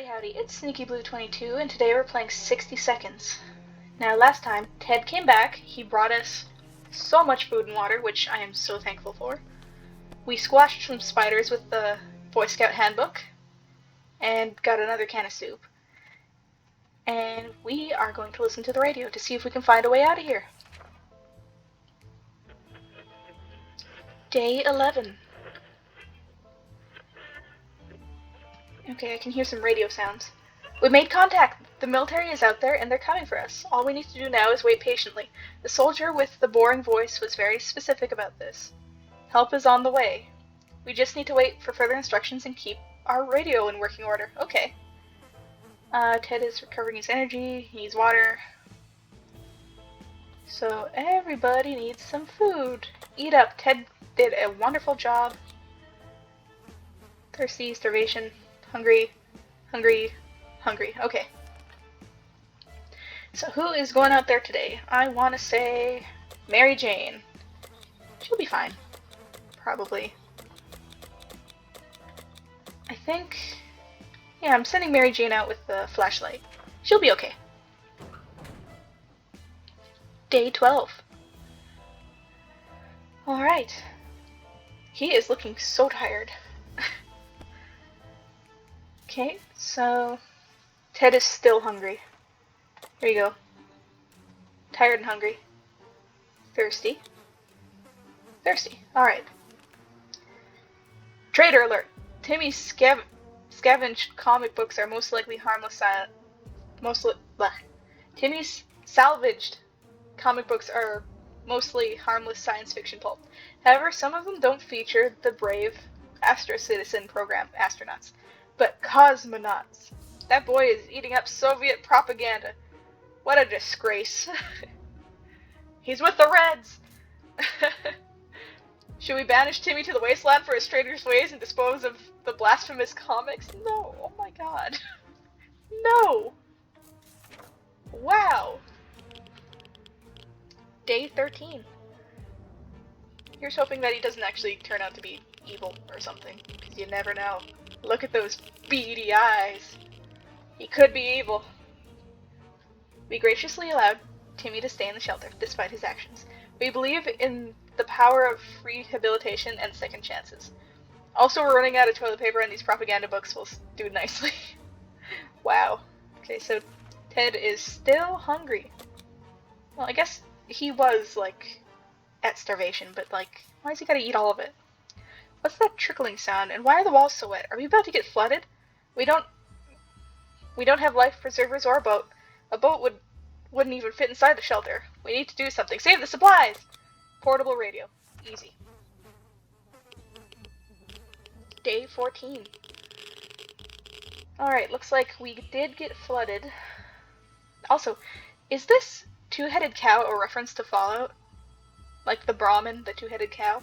howdy, it's Sneaky Blue 22 and today we're playing 60 Seconds. Now last time, Ted came back, he brought us so much food and water, which I am so thankful for. We squashed some spiders with the Boy Scout Handbook, and got another can of soup. And we are going to listen to the radio to see if we can find a way out of here. Day 11. Okay, I can hear some radio sounds. We made contact! The military is out there and they're coming for us. All we need to do now is wait patiently. The soldier with the boring voice was very specific about this. Help is on the way. We just need to wait for further instructions and keep our radio in working order. Okay. Ted is recovering his energy, he needs water. So everybody needs some food. Eat up. Ted did a wonderful job. Thirsty, starvation, hungry, hungry, hungry. Okay. So who is going out there today? I want to say Mary Jane. She'll be fine. Probably. I think... yeah, I'm sending Mary Jane out with the flashlight. She'll be okay. Day 12. Alright. He is looking so tired. Okay, so Ted is still hungry. There you go. Tired and hungry. Thirsty. Thirsty. Alright. Trader alert! Timmy's scavenged comic books are most likely harmless Timmy's salvaged comic books are mostly harmless science fiction pulp. However, some of them don't feature the brave Astro Citizen program astronauts, but cosmonauts. That boy is eating up Soviet propaganda. What a disgrace. He's with the Reds! Should we banish Timmy to the wasteland for his traitorous ways and dispose of the blasphemous comics? No. Oh my god. No! Wow. Day 13. Here's hoping that he doesn't actually turn out to be evil or something, because you never know. Look at those beady eyes. He could be evil. We graciously allowed Timmy to stay in the shelter, despite his actions. We believe in the power of rehabilitation and second chances. Also, we're running out of toilet paper and these propaganda books will do nicely. Wow. Okay, so Ted is still hungry. Well, I guess he was, like, at starvation, but, like, why has he gotta eat all of it? What's that trickling sound, and why are the walls so wet? Are we about to get flooded? We don't have life preservers or a boat. A boat wouldn't even fit inside the shelter. We need to do something. Save the supplies! Portable radio. Easy. Day 14. Alright, looks like we did get flooded. Also, is this two-headed cow a reference to Fallout? Like the Brahmin, the two-headed cow?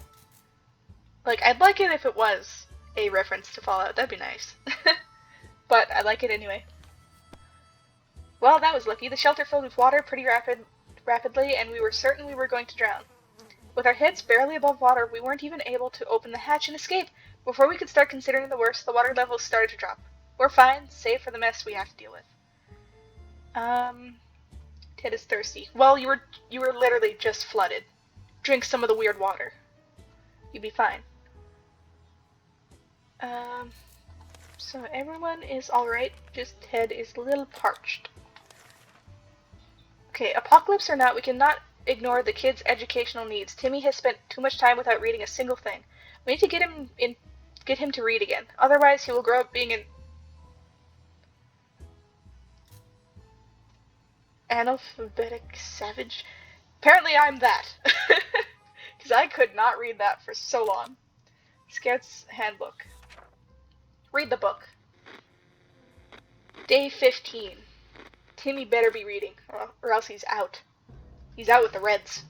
Like, I'd like it if it was a reference to Fallout. That'd be nice. But I like it anyway. Well, that was lucky. The shelter filled with water pretty rapidly, and we were certain we were going to drown. With our heads barely above water, we weren't even able to open the hatch and escape. Before we could start considering the worst, the water levels started to drop. We're fine, save for the mess we have to deal with. Ted is thirsty. Well, you were literally just flooded. Drink some of the weird water. You'd be fine. So everyone is alright, just Ted is a little parched. Okay, apocalypse or not, we cannot ignore the kid's educational needs. Timmy has spent too much time without reading a single thing. We need to get him to read again. Otherwise, he will grow up being an analphabetic savage. Apparently I'm that. Because I could not read that for so long. Scout's Handbook. Read the book. Day 15. Timmy better be reading, or else he's out. He's out with the Reds.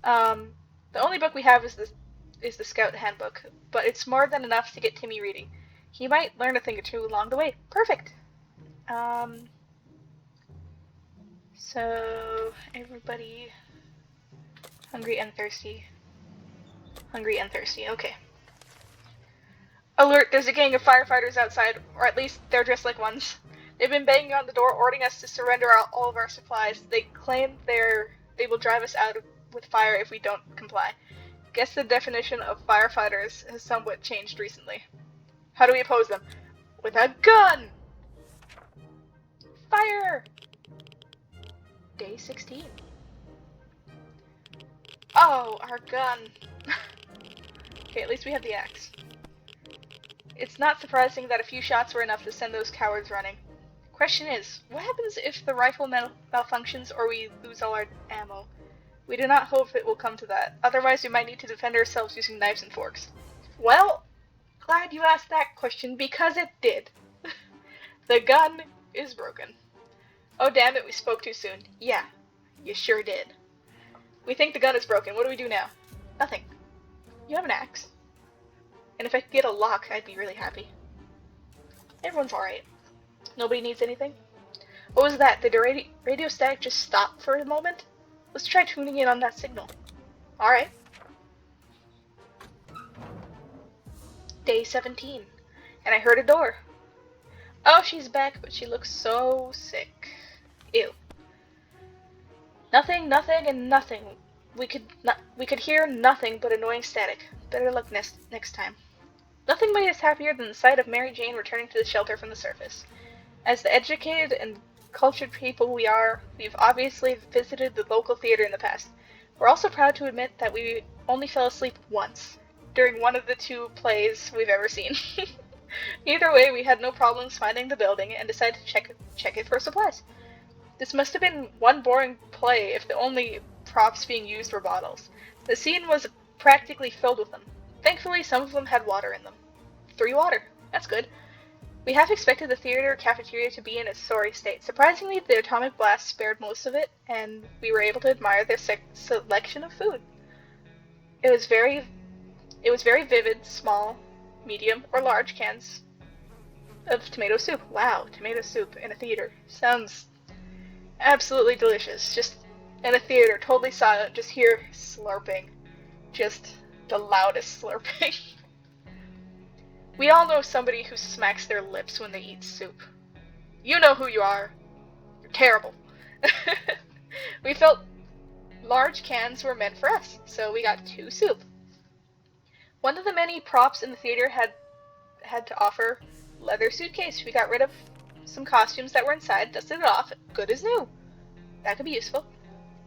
The only book we have is the Scout Handbook, but it's more than enough to get Timmy reading. He might learn a thing or two along the way. Perfect! So, everybody... hungry and thirsty. Hungry and thirsty, okay. Alert, there's a gang of firefighters outside, or at least they're dressed like ones. They've been banging on the door, ordering us to surrender all of our supplies. They claim they will drive us out with fire if we don't comply. Guess the definition of firefighters has somewhat changed recently. How do we oppose them? With a gun! Fire! Day 16. Oh, our gun. Okay, at least we have the axe. It's not surprising that a few shots were enough to send those cowards running. Question is, what happens if the rifle malfunctions or we lose all our ammo? We do not hope it will come to that. Otherwise, we might need to defend ourselves using knives and forks. Well, glad you asked that question because it did. The gun is broken. Oh damn it, we spoke too soon. Yeah, you sure did. We think the gun is broken. What do we do now? Nothing. You have an axe. And if I could get a lock, I'd be really happy. Everyone's alright. Nobody needs anything? What was that? Did the radio static just stop for a moment? Let's try tuning in on that signal. Alright. Day 17. And I heard a door. Oh, she's back, but she looks so sick. Ew. Nothing, and nothing. We could hear nothing but annoying static. Better luck next time. Nothing made us happier than the sight of Mary Jane returning to the shelter from the surface. As the educated and cultured people we are, we've obviously visited the local theater in the past. We're also proud to admit that we only fell asleep once, during one of the 2 plays we've ever seen. Either way, we had no problems finding the building and decided to check it for supplies. This must have been one boring play if the only props being used were bottles. The scene was practically filled with them. Thankfully, some of them had water in them. 3 water. That's good. We half expected the theater cafeteria to be in a sorry state. Surprisingly, the atomic blast spared most of it, and we were able to admire their selection of food. It was very vivid, small, medium, or large cans of tomato soup. Wow, tomato soup in a theater. Sounds absolutely delicious. Just in a theater, totally silent, just hear slurping. Just the loudest slurping. We all know somebody who smacks their lips when they eat soup. You know who you are. You're terrible. We felt large cans were meant for us, so we got 2 soup. One of the many props in the theater had to offer leather suitcase. We got rid of some costumes that were inside, dusted it off, good as new. That could be useful.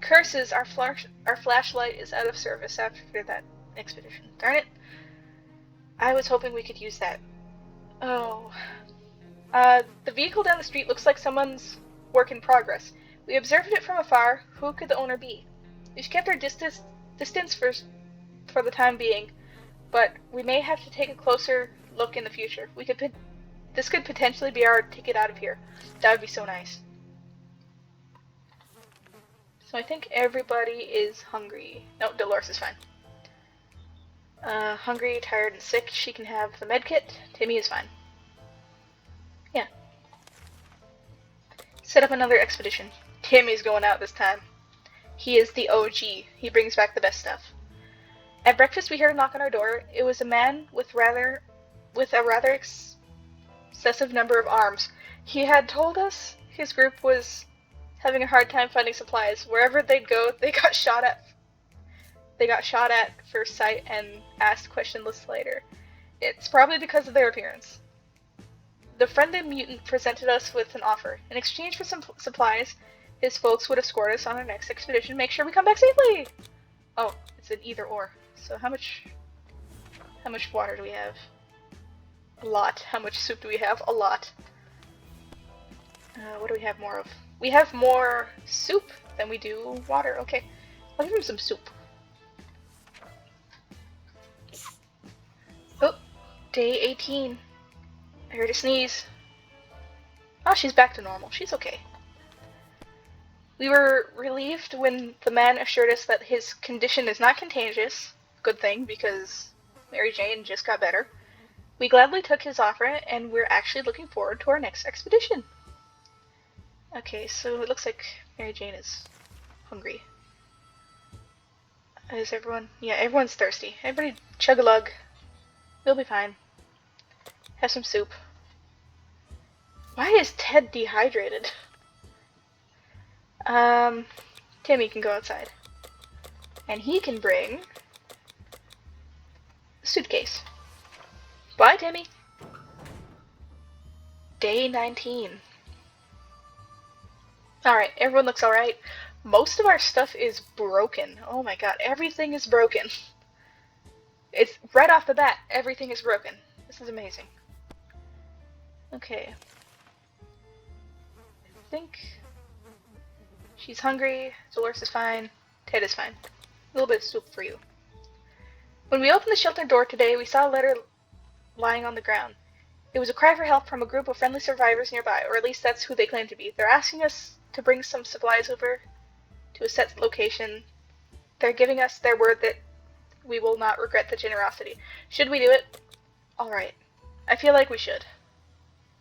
Curses, our flashlight is out of service after that expedition. Darn it. I was hoping we could use that. Oh. The vehicle down the street looks like someone's work in progress. We observed it from afar. Who could the owner be? We've kept our distance for the time being, but we may have to take a closer look in the future. This could potentially be our ticket out of here. That would be so nice. So I think everybody is hungry. No, Dolores is fine. Hungry, tired, and sick. She can have the medkit. Timmy is fine. Yeah. Set up another expedition. Timmy's going out this time. He is the OG. He brings back the best stuff. At breakfast, we heard a knock on our door. It was a man with a rather excessive number of arms. He had told us his group was having a hard time finding supplies. Wherever they'd go, they got shot at first sight and asked questionless later. It's probably because of their appearance. The friendly mutant presented us with an offer. In exchange for some supplies, his folks would escort us on our next expedition, make sure we come back safely! Oh, it's an either or. So how much water do we have? A lot. How much soup do we have? A lot. What do we have more of? We have more soup than we do water. Okay. I'll give him some soup. Oh, day 18. I heard a sneeze. Oh, she's back to normal. She's okay. We were relieved when the man assured us that his condition is not contagious. Good thing, because Mary Jane just got better. We gladly took his offer, and we're actually looking forward to our next expedition. Okay, so it looks like Mary Jane is hungry. Is everyone? Yeah, everyone's thirsty. Everybody chug a lug. We'll be fine. Have some soup. Why is Ted dehydrated? Timmy can go outside. And he can bring a suitcase. Bye, Timmy. Day 19. Alright, everyone looks alright. Most of our stuff is broken. Oh my god, everything is broken. It's right off the bat, everything is broken. This is amazing. Okay. I think she's hungry, Dolores is fine, Ted is fine. A little bit of soup for you. When we opened the shelter door today, we saw a letter lying on the ground. It was a cry for help from a group of friendly survivors nearby, or at least that's who they claim to be. They're asking us to bring some supplies over to a set location. They're giving us their word that we will not regret the generosity. Should we do it? Alright. I feel like we should.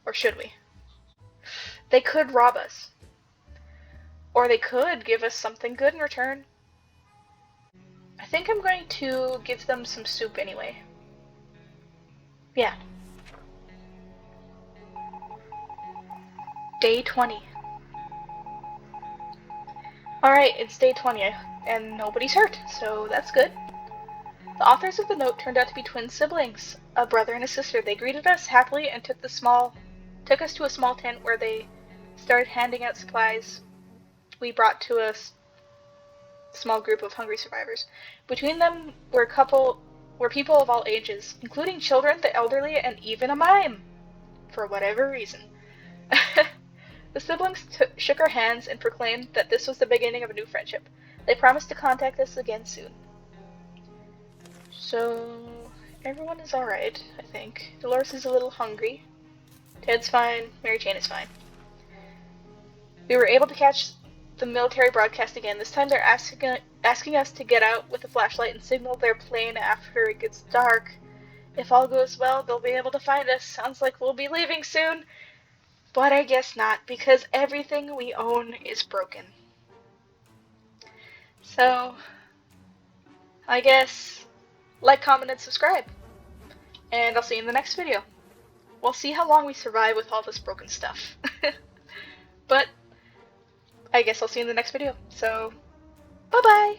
Or should we? They could rob us. Or they could give us something good in return. I think I'm going to give them some soup anyway. Yeah. Day 20. Alright, it's day 20, and nobody's hurt, so that's good. The authors of the note turned out to be twin siblings, a brother and a sister. They greeted us happily and took us to a small tent where they started handing out supplies we brought to a small group of hungry survivors. Between them were people of all ages, including children, the elderly, and even a mime, for whatever reason. The siblings shook our hands and proclaimed that this was the beginning of a new friendship. They promised to contact us again soon. So, everyone is alright, I think. Dolores is a little hungry. Ted's fine. Mary Jane is fine. We were able to catch the military broadcast again. This time they're asking us to get out with a flashlight and signal their plane after it gets dark. If all goes well, they'll be able to find us. Sounds like we'll be leaving soon. But I guess not, because everything we own is broken. So, I guess, like, comment, and subscribe. And I'll see you in the next video. We'll see how long we survive with all this broken stuff. But, I guess I'll see you in the next video. So, bye-bye!